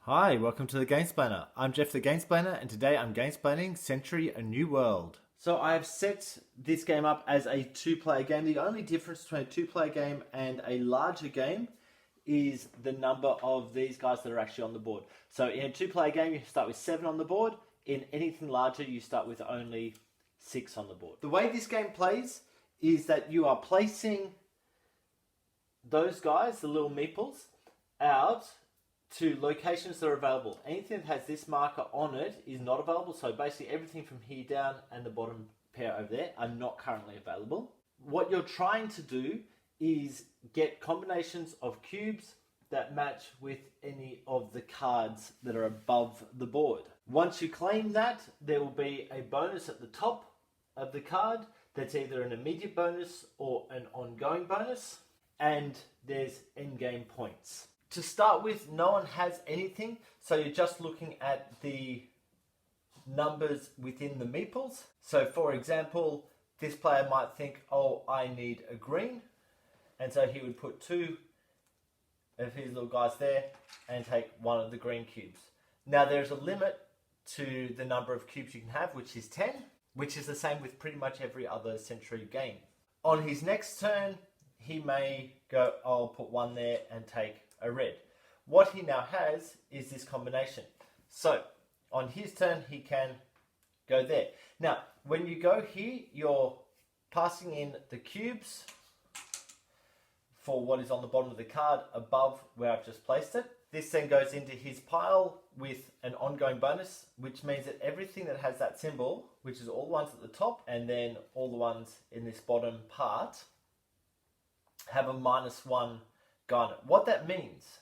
Hi, welcome to the Gamesplainer. I'm Jeff the Gamesplainer, and today I'm gamesplaining Century: A New World. So I have set this game up as a two-player game. The only difference between a two-player game and a larger game is the number of these guys that are actually on the board. So in a two-player game, you start with 7 on the board. In anything larger, you start with only 6 on the board. The way this game plays is that you are placing those guys, the little meeples, out to locations that are available. Anything that has this marker on it is not available. So basically everything from here down and the bottom pair over there are not currently available. What you're trying to do is get combinations of cubes that match with any of the cards that are above the board. Once you claim that, there will be a bonus at the top of the card that's either an immediate bonus or an ongoing bonus, and there's endgame points. To start with, no one has anything, so you're just looking at the numbers within the meeples. So for example, this player might think, oh, I need a green, and so he would put 2 of his little guys there and take 1 of the green cubes. Now there's a limit to the number of cubes you can have, which is 10, which is the same with pretty much every other Century game. On his next turn, he may go, I'll put 1 there and take a red. What he now has is this combination. So on his turn, he can go there. Now, when you go here, you're passing in the cubes for what is on the bottom of the card above where I've just placed it. This then goes into his pile with an ongoing bonus, which means that everything that has that symbol, which is all the ones at the top and then all the ones in this bottom part, have a -1 guy on it. What that means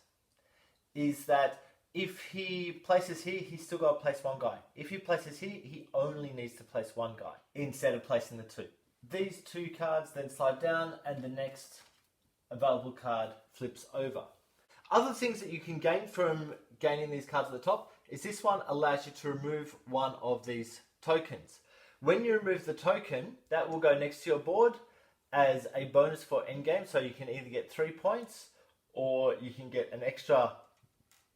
is that if he places here, he's still got to place 1 guy. If he places here, he only needs to place 1 guy instead of placing the 2. These 2 cards then slide down and the next available card flips over. Other things that you can gain from gaining these cards at the top is this one allows you to remove 1 of these tokens. When you remove the token, that will go next to your board as a bonus for endgame, so you can either get 3 points or you can get an extra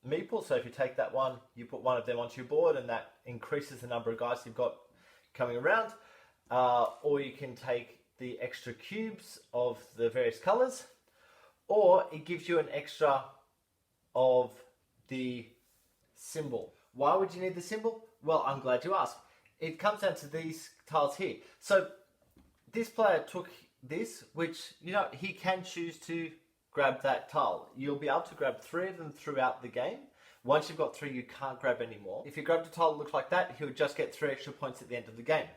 meeple. So if you take that one, you put 1 of them onto your board and that increases the number of guys you've got coming around. Or you can take the extra cubes of the various colors, or it gives you an extra of the symbol. Why would you need the symbol? Well, I'm glad you asked. It comes down to these tiles here. So this player took this, which, you know, he can choose to grab that tile. You'll be able to grab 3 of them throughout the game. Once you've got 3, you can't grab any more. If you grabbed a tile that looks like that, he would just get 3 extra points at the end of the game.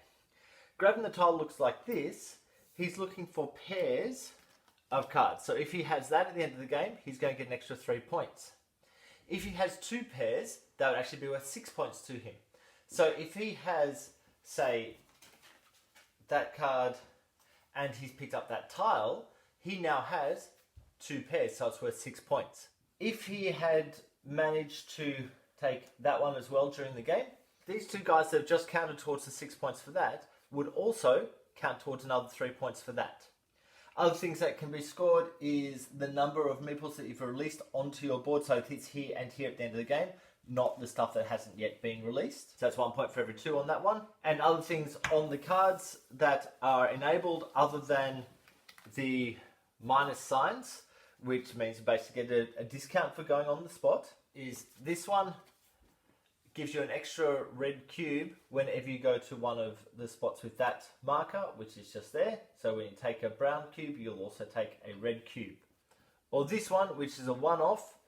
Grabbing the tile looks like this, he's looking for pairs of cards. So if he has that at the end of the game, he's going to get an extra 3 points. If he has 2 pairs, that would actually be worth 6 points to him. So if he has, say, that card and he's picked up that tile, he now has 2 pairs, so it's worth 6 points. If he had managed to take that one as well during the game, these 2 guys that have just counted towards the 6 points for that would also count towards another 3 points for that. Other things that can be scored is the number of meeples that you've released onto your board, so it's here and here at the end of the game, not the stuff that hasn't yet been released. So that's 1 point for every 2 on that one. And other things on the cards that are enabled other than the minus signs, which means you basically get a discount for going on the spot, is this one gives you an extra red cube whenever you go to one of the spots with that marker, which is just there. So when you take a brown cube, you'll also take a red cube. Or this one, which is a one-off,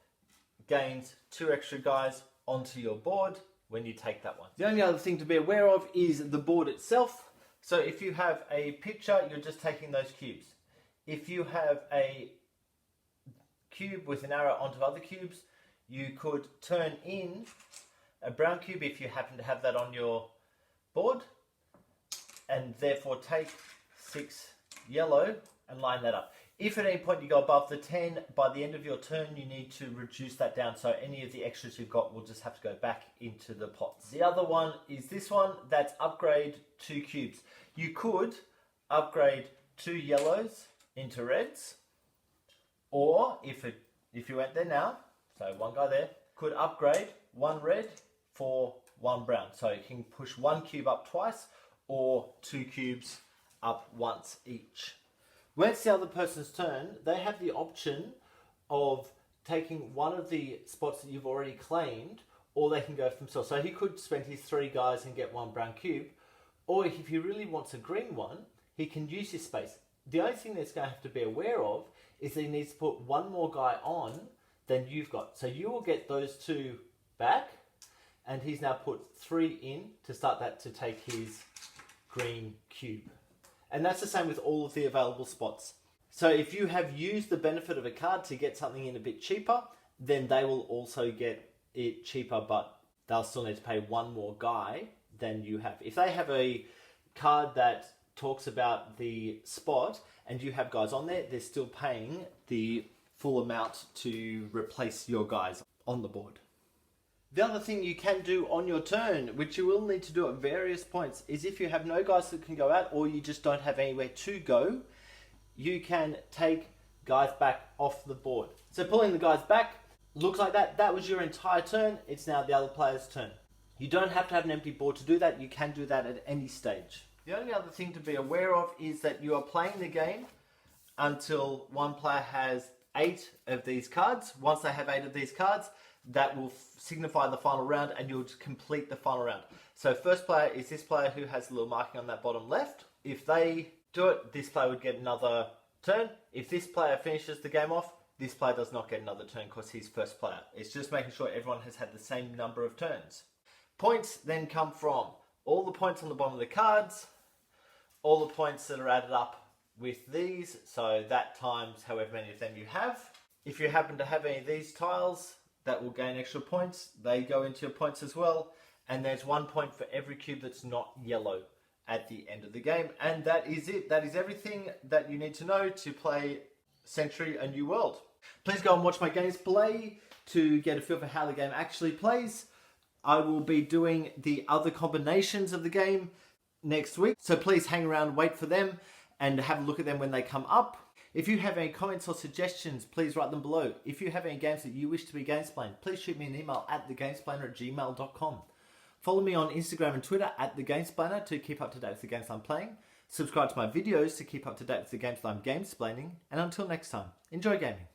gains 2 extra guys onto your board when you take that one. The only other thing to be aware of is the board itself. So if you have a picture, you're just taking those cubes. If you have a cube with an arrow onto other cubes, you could turn in a brown cube if you happen to have that on your board, and therefore take 6 yellow and line that up. If at any point you go above the 10, by the end of your turn you need to reduce that down, so any of the extras you've got will just have to go back into the pots. The other one is this one, that's upgrade 2 cubes. You could upgrade 2 yellows into reds, or if you went there now, so one guy there, could upgrade 1 red for 1 brown. So you can push 1 cube up twice or 2 cubes up once each. When it's the other person's turn, they have the option of taking one of the spots that you've already claimed, or they can go for themselves. So he could spend his 3 guys and get 1 brown cube, or if he really wants a green one, he can use his space. The only thing that's going to have to be aware of is that he needs to put 1 more guy on than you've got. So you will get those 2 back, and he's now put 3 in to start that to take his green cube. And that's the same with all of the available spots. So if you have used the benefit of a card to get something in a bit cheaper, then they will also get it cheaper, but they'll still need to pay 1 more guy than you have. If they have a card that talks about the spot and you have guys on there, they're still paying the full amount to replace your guys on the board. The other thing you can do on your turn, which you will need to do at various points, is if you have no guys that can go out or you just don't have anywhere to go, you can take guys back off the board. So pulling the guys back looks like that. That was your entire turn. It's now the other player's turn. You don't have to have an empty board to do that. You can do that at any stage. The only other thing to be aware of is that you are playing the game until one player has 8 of these cards. Once they have 8 of these cards, that will signify the final round and you'll complete the final round. So first player is this player who has a little marking on that bottom left. If they do it, this player would get another turn. If this player finishes the game off, this player does not get another turn because he's first player. It's just making sure everyone has had the same number of turns. Points then come from all the points on the bottom of the cards, all the points that are added up with these, so that times however many of them you have. If you happen to have any of these tiles, that will gain extra points. They go into your points as well. And there's 1 point for every cube that's not yellow at the end of the game. And that is it. That is everything that you need to know to play Century: A New World. Please go and watch my gameplay to get a feel for how the game actually plays. I will be doing the other combinations of the game next week. So please hang around, wait for them, and have a look at them when they come up. If you have any comments or suggestions, please write them below. If you have any games that you wish to be Gamesplained, please shoot me an email at thegamesplainer@gmail.com. Follow me on Instagram and Twitter at thegamesplainer to keep up to date with the games I'm playing. Subscribe to my videos to keep up to date with the games that I'm gamesplaining. And until next time, enjoy gaming.